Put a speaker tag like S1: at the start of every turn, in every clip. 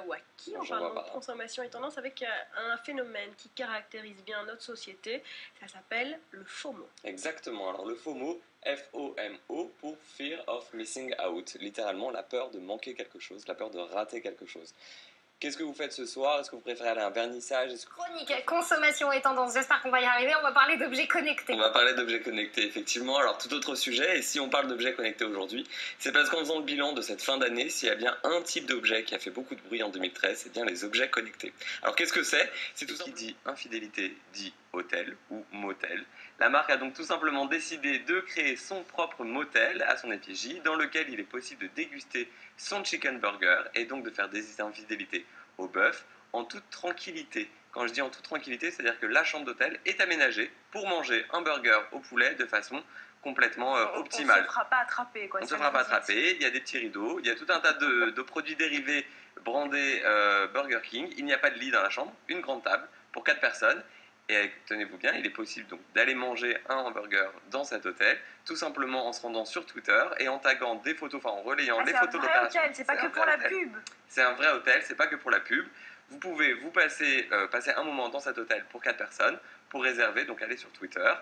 S1: Waki en parlant de consommation et tendance avec un phénomène qui caractérise bien notre société. Ça s'appelle le FOMO.
S2: Exactement. Alors le FOMO, F-O-M-O pour Fear of Missing Out. Littéralement la peur de manquer quelque chose, la peur de rater quelque chose. Qu'est-ce que vous faites ce soir? Est-ce que vous préférez aller à un vernissage?
S3: Chronique, consommation et tendance, j'espère qu'on va y arriver, on va parler d'objets connectés.
S2: On va parler d'objets connectés, effectivement. Alors, tout autre sujet, et si on parle d'objets connectés aujourd'hui, c'est parce qu'en faisant le bilan de cette fin d'année, s'il y a bien un type d'objet qui a fait beaucoup de bruit en 2013, c'est bien les objets connectés. Alors, qu'est-ce que c'est? C'est tout ça qui dit infidélité, dit hôtel ou motel. La marque a donc tout simplement décidé de créer son propre motel à son effigie, dans lequel il est possible de déguster son chicken burger et donc de faire des infidélités au bœuf en toute tranquillité. Quand je dis en toute tranquillité, c'est-à-dire que la chambre d'hôtel est aménagée pour manger un burger au poulet de façon complètement optimale.
S1: On ne se fera pas attraper.
S2: On ne se fera pas attraper, il y a des petits rideaux, il y a tout un tas de produits dérivés brandés Burger King. Il n'y a pas de lit dans la chambre, une grande table pour 4 personnes. Et tenez-vous bien, il est possible donc d'aller manger un hamburger dans cet hôtel, tout simplement en se rendant sur Twitter et en taguant des photos, enfin en relayant les photos d'opération.
S1: C'est un vrai hôtel, c'est pas que pour la pub.
S2: C'est un vrai hôtel, c'est pas que pour la pub. Vous pouvez vous passer un moment dans cet hôtel pour 4 personnes, pour réserver, donc allez sur Twitter.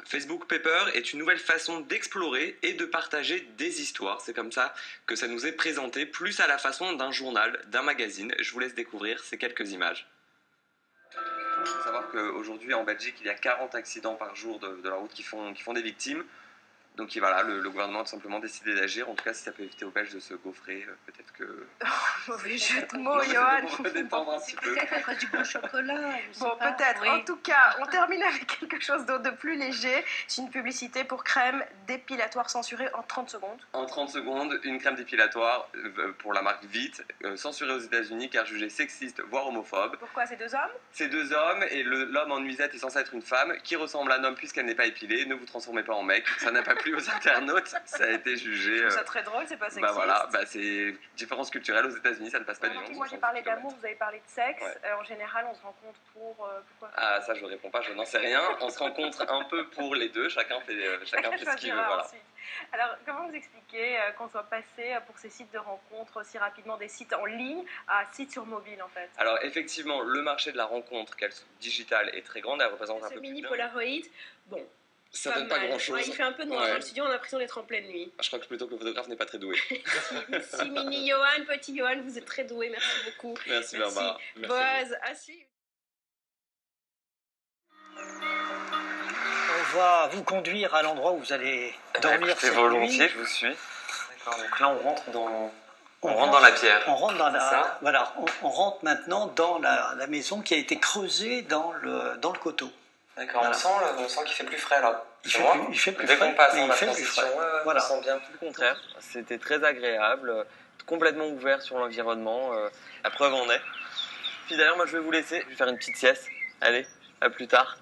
S2: Facebook Paper est une nouvelle façon d'explorer et de partager des histoires. C'est comme ça que ça nous est présenté, plus à la façon d'un journal, d'un magazine. Je vous laisse découvrir ces quelques images. Il faut savoir qu'aujourd'hui en Belgique, il y a 40 accidents par jour de la route qui font des victimes. Donc voilà, le gouvernement a tout simplement décidé d'agir. En tout cas, si ça peut éviter aux Belges de se gaufrer, peut-être que...
S1: Mauvais jeu de mots, Johan.
S2: Pour détendre un petit peu.
S4: Peut-être à cause du bon chocolat.
S1: Bon, peut-être. Oui. En tout cas, on termine avec quelque chose de plus léger. C'est une publicité pour crème dépilatoire censurée en 30 secondes.
S2: En 30 secondes, une crème dépilatoire pour la marque Vite, censurée aux États-Unis car jugée sexiste, voire homophobe.
S1: Pourquoi? C'est 2 hommes?
S2: C'est 2 hommes et l'homme en nuisette est censé être une femme qui ressemble à un homme puisqu'elle n'est pas épilée. Ne vous transformez pas en mec. Ça n'a pas plu aux internautes, ça a été jugé.
S1: Je trouve ça très drôle, c'est pas sexiste.
S2: Bah voilà, c'est différence culturelle aux États-Unis, ça ne passe pas du tout.
S1: Moi j'ai parlé d'amour, vous avez parlé de sexe. Ouais. En général, on se rencontre pourquoi?
S2: Ah, ça je ne réponds pas, je n'en sais rien. On se rencontre un peu pour les deux, chacun fait ce qu'il veut. Voilà.
S1: Alors, comment vous expliquez qu'on soit passé pour ces sites de rencontres aussi rapidement des sites en ligne à sites sur mobile en fait?
S2: Alors, effectivement, le marché de la rencontre, qu'elle soit digitale, est très grande, elle représente un peu plus.
S1: Ce mini Polaroid, bon.
S2: Ça donne pas grand chose.
S1: Ouais, il fait un peu noir dans le studio, on a l'impression d'être en pleine nuit.
S2: Je crois que plutôt que le photographe n'est pas très doué.
S1: Si mini Johan, petit Johan, vous êtes très doué, merci beaucoup.
S2: Merci Barbara.
S1: Boaz, à suivre.
S4: On va vous conduire à l'endroit où vous allez dormir cette
S2: volontiers,
S4: nuit.
S2: je vous suis. D'accord, donc là on rentre dans la pierre.
S4: On rentre dans la, voilà, on rentre maintenant dans la maison qui a été creusée dans le coteau.
S2: D'accord, voilà. On sent qu'il fait plus frais là.
S4: Il fait plus frais.
S2: Dès qu'on passe
S4: mais
S2: en transition,
S4: voilà.
S2: on sent bien tout le contraire. C'était très agréable, complètement ouvert sur l'environnement. La preuve en est. Puis d'ailleurs, moi je vais vous laisser, je vais faire une petite sieste. Allez, à plus tard.